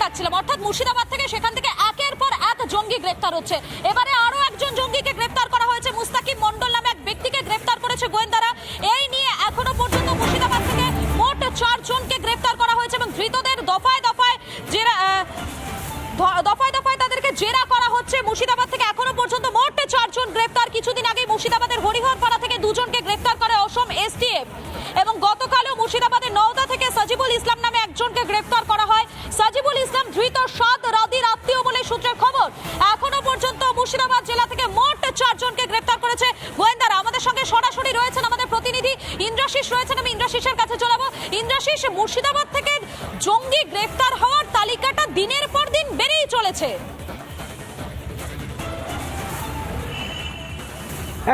দেখাচ্ছিলাম, অর্থাৎ মুর্শিদাবাদ থেকে সেখান থেকে একের পর এক জঙ্গি গ্রেফতার হচ্ছে। এবারে আরো একজন জঙ্গিকে গ্রেফতার করা হয়েছে, মুস্তাকিম মন্ডল নামে এক ব্যক্তিকে গ্রেফতার করেছে গোয়েন্দারা। এই নিয়ে এখনো পর্যন্ত মুর্শিদাবাদ থেকে মোট 4 জনকে গ্রেফতার করা হয়েছে এবং ধৃতদের দফায় দফায় তাদেরকে জেরা করা হচ্ছে। মুর্শিদাবাদ থেকে এখনো পর্যন্ত মোট 4 জন গ্রেফতার। কিছুদিন আগে মুর্শিদাবাদের হরিহরপাড়া থেকে 2 জনকে গ্রেফতার করে অসম এসটিএফ এবং গতকালও মুর্শিদাবাদের নওদা থেকে সাজিবুল ইসলাম নামে একজনকে গ্রেফতার করা হয়। সাজিবুল ইসলাম ধৃত সাদ রাদির আত্মীয় বলে সূত্রের খবর। এখনো পর্যন্ত মুর্শিদাবাদ জেলা থেকে মোট 4 জনকে গ্রেফতার করেছে গোয়েন্দারা। আমাদের সঙ্গে সরাসরি রয়েছেন আমাদের প্রতিনিধি ইন্দ্রাশিস রয়েছেন, আমি ইন্দ্রাশিসের কাছে চলাবো। ইন্দ্রাশিস, মুর্শিদাবাদ থেকে জঙ্গি গ্রেফতার হওয়ার তালিকাটা দিনের পর দিন বেড়েই চলেছে।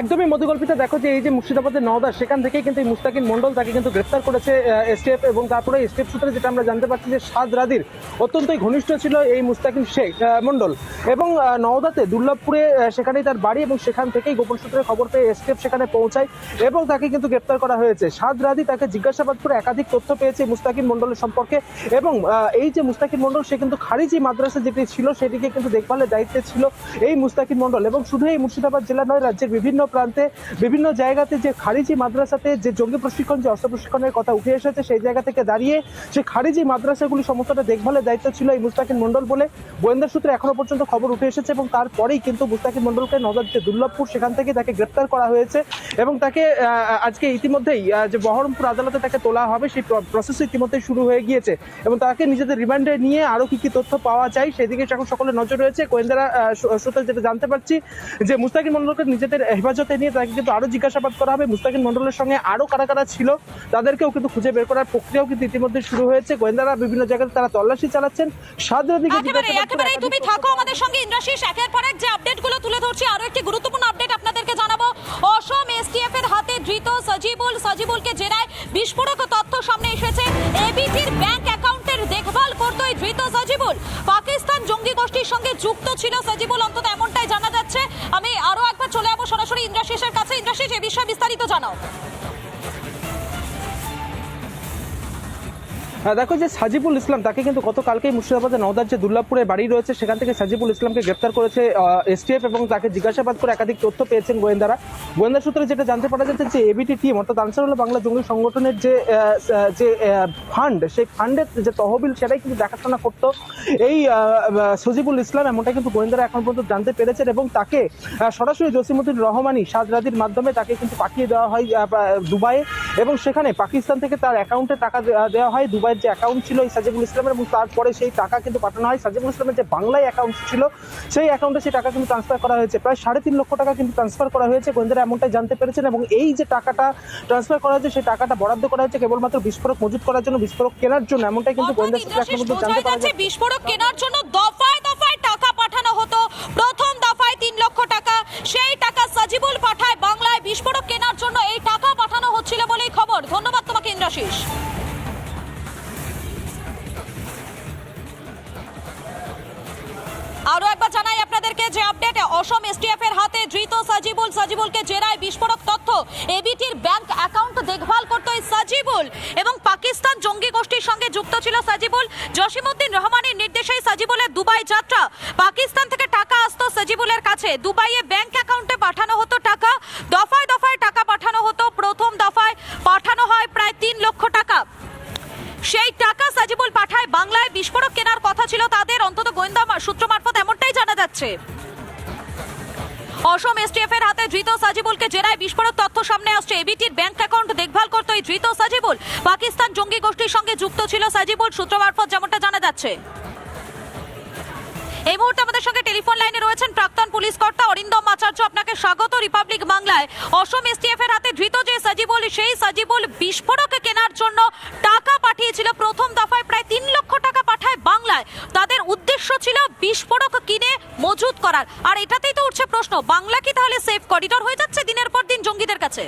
একদমই মধুকল্পিতা, দেখো যে এই যে মুর্শিদাবাদের নওদা সেখান থেকেই কিন্তু এই মুস্তাকিম মন্ডল তাকে কিন্তু গ্রেফতার করেছে এসটিএফ এবং তারপরে এসটিএফ সূত্রে যেটা আমরা জানতে পারছি যে সাদ রাদির অত্যন্তই ঘনিষ্ঠ ছিল এই মুস্তাকিম শেখ মন্ডল এবং নওদাতে দুর্লভপুরে সেখানেই তার বাড়ি এবং সেখান থেকেই গোপন সূত্রে খবর পেয়ে এসটিএফ সেখানে পৌঁছায় এবং তাকে কিন্তু গ্রেফতার করা হয়েছে। সাদ রাদি তাকে জিজ্ঞাসাবাদ করে একাধিক তথ্য পেয়েছে মুস্তাকিম মন্ডলের সম্পর্কে এবং এই যে মুস্তাকিম মন্ডল সে কিন্তু খারিজি মাদ্রাসা যেটি ছিল সেটিকে কিন্তু দেখভালের দায়িত্বে ছিল এই মুস্তাকিম মন্ডল এবং শুধু এই মুর্শিদাবাদ জেলা নয়, রাজ্যের বিভিন্ন প্রান্তে বিভিন্ন জায়গাতে যে খারিজি মাদ্রাসাতে যে জঙ্গি প্রশিক্ষণ যে অস্ত্র প্রশিক্ষণের কথা উঠে এসেছে সেই জায়গা থেকে দাঁড়িয়ে সে খারিজি মাদ্রাসাগুলি সমস্তটা দেখভালের দায়িত্ব ছিল এই মুস্তাকিম মন্ডল বলে গোয়েন্দা সূত্রে এখনো পর্যন্ত খবর উঠে এসেছে এবং তারপরেই কিন্তু মুস্তাকিম মন্ডলকে নওদার যে দুর্লভপুর সেখান থেকে তাকে গ্রেফতার করা হয়েছে এবং তাকে আজকে ইতিমধ্যেই যে বহরমপুর আদালতে তাকে তোলা হবে সেই প্রসেস ইতিমধ্যেই শুরু হয়ে গিয়েছে এবং তাকে নিজেদের রিমান্ডে নিয়ে আরো কি কি তথ্য পাওয়া যায় সেদিকে এখন সকলের নজর রয়েছে। গোয়েন্দারা সূত্রে যেটা জানতে পারছি যে মুস্তাকিম মন্ডলকে নিজেদের হেফাজতে নিয়ে তাকে কিন্তু আরো জিজ্ঞাসাবাদ করা হবে। মুস্তাকিম মন্ডলের সঙ্গে আরো কারা কারা ছিল তাদেরকেও কিন্তু খুঁজে বের করার প্রক্রিয়াও কিন্তু ইতিমধ্যে শুরু হয়েছে। গোয়েন্দারা বিভিন্ন জায়গায় তারা তল্লাশি চালাচ্ছেন। একেবারে তুমি থাকো আমাদের সঙ্গে ইন্দ্রাশিস, একের পর এক যে আপডেটগুলো তুলে ধরছি। আরো একটি গুরুত্বপূর্ণ আপডেট আপনাদেরকে জানাবো। অসম এসটিএফ এর হাতে ধৃত সাজিবুলকে জেরায় বিস্ফোরক তথ্য সামনে এসেছে। এবিটির ব্যাংক অ্যাকাউন্টের দেখভাল করত এই ধৃত সাজিবুল। পাকিস্তান জঙ্গি গোষ্ঠীর সঙ্গে যুক্ত ছিল সাজিবুল, অন্তত এমনটাই জানা যাচ্ছে। আমি আরো একবার চলে যাবো সরাসরি ইন্দ্রাশিসের কাছে। ইন্দ্রাশিস, এই বিষয়ে বিস্তারিত জানাও। দেখো যে সাজিবুল ইসলাম তাকে কিন্তু গতকালকেই মুর্শিদাবাদের নওদার যে দুর্লভপুরে বাড়ি রয়েছে সেখান থেকে সাজিবুল ইসলামকে গ্রেফতার করেছে এসটিএফ এবং তাকে জিজ্ঞাসাবাদ করে একাধিক তথ্য পেয়েছেন গোয়েন্দারা। গোয়েন্দা সূত্রে যেটা জানতে পারা যাচ্ছে যে এবিটি টিম অর্থাৎ আনসারুল্লাহ বাংলা জঙ্গি সংগঠনের যে ফান্ড সেই ফান্ডের যে তহবিল সেটাই কিন্তু দেখাশোনা করতো এই সাজিবুল ইসলাম, এমনটা কিন্তু গোয়েন্দারা এখন পর্যন্ত জানতে পেরেছেন এবং তাকে সরাসরি জসিমউদ্দিন রহমানি সাদ রাদির মাধ্যমে তাকে কিন্তু পাঠিয়ে দেওয়া হয় দুবাইয়ে এবং সেখানে পাকিস্তান থেকে তার অ্যাকাউন্টে টাকা দেওয়া হয়। দুবাই যে অ্যাকাউন্ট ছিল এই সাজিবুল ইসলামের এবং তারপরে সেই টাকা কিন্তু পাঠানো হয় সাজিবুল ইসলামের যে বাংলায় অ্যাকাউন্ট ছিল সেই অ্যাকাউন্টে সেই টাকা কিন্তু ট্রান্সফার করা হয়েছে। প্রায় 3.5 লক্ষ টাকা কিন্তু ট্রান্সফার করা হয়েছে। গোয়েন্দারা এমনটাই জানতে পেরেছেন এবং এই যে টাকাটা ট্রান্সফার করা হয়েছে সেই টাকাটা বরাদ্দ করা হয়েছে কেবলমাত্র বিস্ফোরক মজুত করার জন্য, বিস্ফোরক কেনার জন্য, এমনটাই কিন্তু গোয়েন্দা সূত্রে এখন পর্যন্ত জানতে পারা যাচ্ছে। বিস্ফোরক কেনার জন্য দফায় দফায় টাকা পাঠানো হতো। প্রথম দফায় 3 লক্ষ টাকা, সেই টাকা সাজিবুল পাঠায় বাংলায় বিস্ফোরক কেনার জন্য এই টাকা পাঠানো হচ্ছিল বলেই খবর। ধন্যবাদ তোমাকে ইন্দ্রাশিস। আরো একবার জানাই আপনাদেরকে যে আপডেট, অসম এসটিএফ এর হাতে ধৃত সাজিবুলকে জেরায় বিস্ফোরক তথ্য। এবিটির ব্যাংক অ্যাকাউন্ট দেখভাল করত এই সাজিবুল এবং পাকিস্তান জঙ্গি গোষ্ঠীর সঙ্গে যুক্ত ছিল সাজিবুল। জসিমউদ্দিন রহমানের নির্দেশেই সাজিবুলের দুবাই যাত্রা। পাকিস্তান থেকে টাকা আসতো সাজিবুলের কাছে, দুবাইয়ে ব্যাংক অ্যাকাউন্টে পাঠানো হতো টাকা। দফায় দফায় টাকা পাঠানো হতো। প্রথম দফায় পাঠানো হয় প্রায় 3 লক্ষ টাকা। সেই টাকা সাজিবুল পাঠায় বাংলায়। বিস্ফোরক কেনার কথা ছিল তাদের, অন্তত গোয়েন্দা সূত্র মারফত এমনটাই জানা যাচ্ছে। অসম এসটিএফ এর হাতে ধৃত সাজিবুলকে জেরায় বিস্ফোরক তথ্য সামনে আসছে। এবিটির ব্যাংক অ্যাকাউন্ট দেখভাল করত এই ধৃত সাজিবুল। পাকিস্তান জঙ্গি গোষ্ঠীর সঙ্গে যুক্ত ছিল সাজিবুল, সূত্র মারফত যেমনটা জানা যাচ্ছে। এই মুহূর্তে আমাদের সঙ্গে টেলিফোন লাইনে রয়েছেন প্রাক্তন পুলিশ কর্তা অরিন্দম আচার্য। আপনাকে স্বাগত রিপাবলিক বাংলায়। অসম এসটিএফ এর হাতে ধৃত যে সাজিবুল, সেই সাজিবুল বিস্ফোরক কেনার জন্য টাকা পাঠিয়েছিল। প্রথম দফায় প্রায় 3 লক্ষ টাকা পাঠায় বাংলায়। তাদের উদ্দেশ্য ছিল বিস্ফোরক কিনে মজুত করার। আর এটাতেই তো উঠছে প্রশ্ন, বাংলা কি তাহলে সেফ করিডোর হয়ে যাচ্ছে দিনের পর দিন জঙ্গিদের কাছে?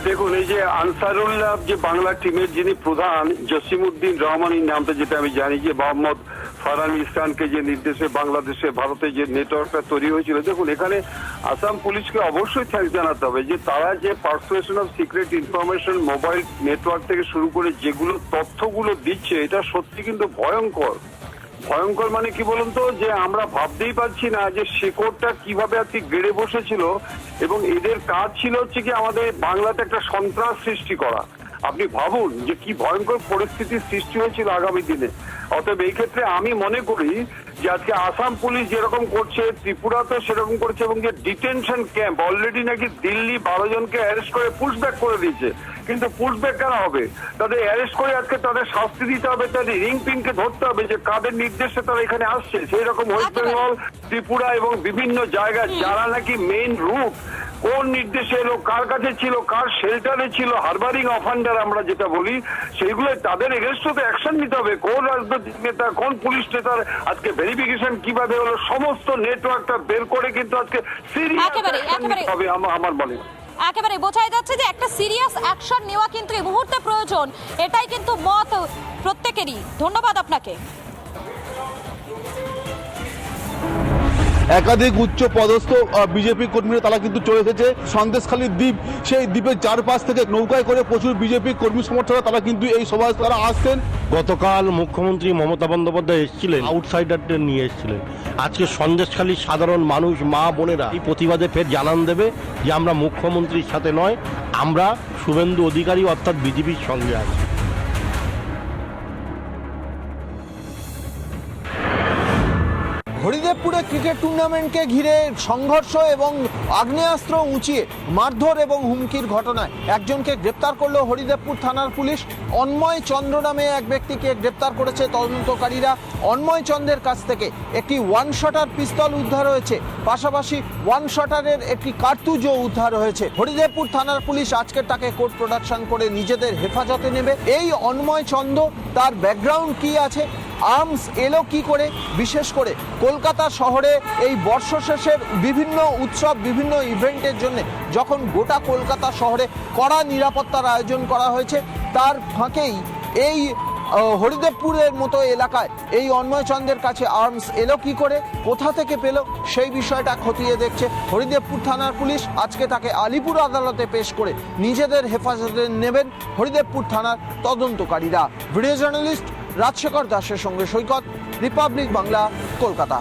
দেখুন, এই যে আনসারুল্লাহ যে বাংলা টিমের যিনি প্রধান জসিমউদ্দিন রহমানির নামটা যেটা আমি জানি, যে মোহাম্মদ ফারহান ইসলামকে যে নির্দেশে বাংলাদেশে ভারতে যে নেটওয়ার্কটা তৈরি হয়েছিল, দেখুন এখানে আসাম পুলিশকে অবশ্যই থ্যাঙ্কস জানাতে হবে যে তারা যে persuasion of secret information mobile network থেকে শুরু করে যেগুলো তথ্যগুলো দিচ্ছে এটা সত্যি কিন্তু ভয়ঙ্কর। ভয়ঙ্কর মানে কি বলুন তো, যে আমরা ভাবতেই পারছি না যে শেকড়টা কিভাবে আজকে গেড়ে বসেছিল, এবং এদের কাজ ছিল হচ্ছে কি আমাদের বাংলাতে একটা সন্ত্রাস সৃষ্টি করা। আপনি ভাবুন যে কি ভয়ঙ্কর পরিস্থিতির সৃষ্টি হয়েছিল আগামী দিনে। অতএব এই ক্ষেত্রে আমি মনে করি যে আজকে আসাম পুলিশ যেরকম করছে, ত্রিপুরা তো সেরকম করছে, এবং যে ডিটেনশন ক্যাম্প অলরেডি নাকি দিল্লি 12 জনকে অ্যারেস্ট করে পুশব্যাক করে দিয়েছে। কিন্তু পুশব্যাক কারা হবে? তাদের অ্যারেস্ট করে আজকে তাদের শাস্তি দিতে হবে, তাদের রিং পিনকে ধরতে হবে যে কাদের নির্দেশে তারা এখানে আসছে। সেই রকম ওয়েস্ট বেঙ্গল, ত্রিপুরা এবং বিভিন্ন জায়গায় যারা নাকি মেইন রুট, কোন নির্দেশে এলো, কার কাছে ছিল, কার শেল্টারে ছিল, হারবারিং অফেন্ডার আমরা যেটা বলি, সেইগুলো তাদের এগেনস্ট তো অ্যাকশন নিতে হবে। কোন রাজনৈতিক নেতা, কোন পুলিশ নেতার আজকে ভেরিফিকেশন কিভাবে হলো, সমস্ত নেটওয়ার্কটা বের করে কিন্তু আজকে সিরিয়াস অ্যাকশন নিতে হবে আমার মনে হয়। একেবারে বোঝাই যাচ্ছে যে একটা সিরিয়াস অ্যাকশন নেওয়া কিন্তু এই মুহূর্তে প্রয়োজন, এটাই কিন্তু মত প্রত্যেকেরই। ধন্যবাদ আপনাকে। একাধিক উচ্চ পদস্থ বিজেপি কর্মীরা তারা কিন্তু চলে এসেছে সন্দেশখালী দ্বীপ, সেই দ্বীপের চারপাশ থেকে নৌকায় করে প্রচুর বিজেপি কর্মী সমর্থকরা তারা কিন্তু এই সভায় তারা আসছেন। গতকাল মুখ্যমন্ত্রী মমতা বন্দ্যোপাধ্যায় এসেছিলেন, আউটসাইডারদের নিয়ে এসেছিলেন। আজকে সন্দেশখালীর সাধারণ মানুষ, মা বোনেরা এই প্রতিবাদে ফের জানান দেবে যে আমরা মুখ্যমন্ত্রীর সাথে নয়, আমরা শুভেন্দু অধিকারী অর্থাৎ বিজেপির সঙ্গে আছি। হরিদেবপুরে ক্রিকেট টুর্নামেন্টকে ঘিরে সংঘর্ষ এবং আগ্নেয়াস্ত্র উঁচিয়ে মারধর এবং হুমকির ঘটনায় একজনকে গ্রেপ্তার করলো হরিদেবপুর থানার পুলিশ। অন্ময় চন্দ্র নামে এক ব্যক্তিকে গ্রেপ্তার করেছে তদন্তকারীরা। অন্ময় চন্দ্রের কাছ থেকে একটি ওয়ান শটার পিস্তল উদ্ধার হয়েছে, পাশাপাশি ওয়ান শটারের একটি কার্তুজও উদ্ধার হয়েছে। হরিদেবপুর থানার পুলিশ আজকে তাকে কোর্ট প্রোডাকশন করে নিজেদের হেফাজতে নেবে। এই অন্ময় চন্দ্র, তার ব্যাকগ্রাউন্ড কি আছে, আর্মস এলো কি করে, বিশেষ করে কলকাতা শহরে এই বর্ষ শেষের বিভিন্ন উৎসব, বিভিন্ন ইভেন্টের জন্য যখন গোটা কলকাতা শহরে কড়া নিরাপত্তার আয়োজন করা হয়েছে, তার ফাঁকেই এই হরিদেবপুরের মতো এলাকায় এই অন্ময় চন্দ্রের কাছে আর্মস এলো কি করে, কোথা থেকে পেল, সেই বিষয়টা খতিয়ে দেখছে হরিদেবপুর থানার পুলিশ। আজকে তাকে আলিপুর আদালতে পেশ করে নিজেদের হেফাজতে নেবেন হরিদেবপুর থানার তদন্তকারীরা। ভিডিও জার্নালিস্ট রাজশেখর দাসের সঙ্গে সৈকত, রিপাবলিক বাংলা, কলকাতা।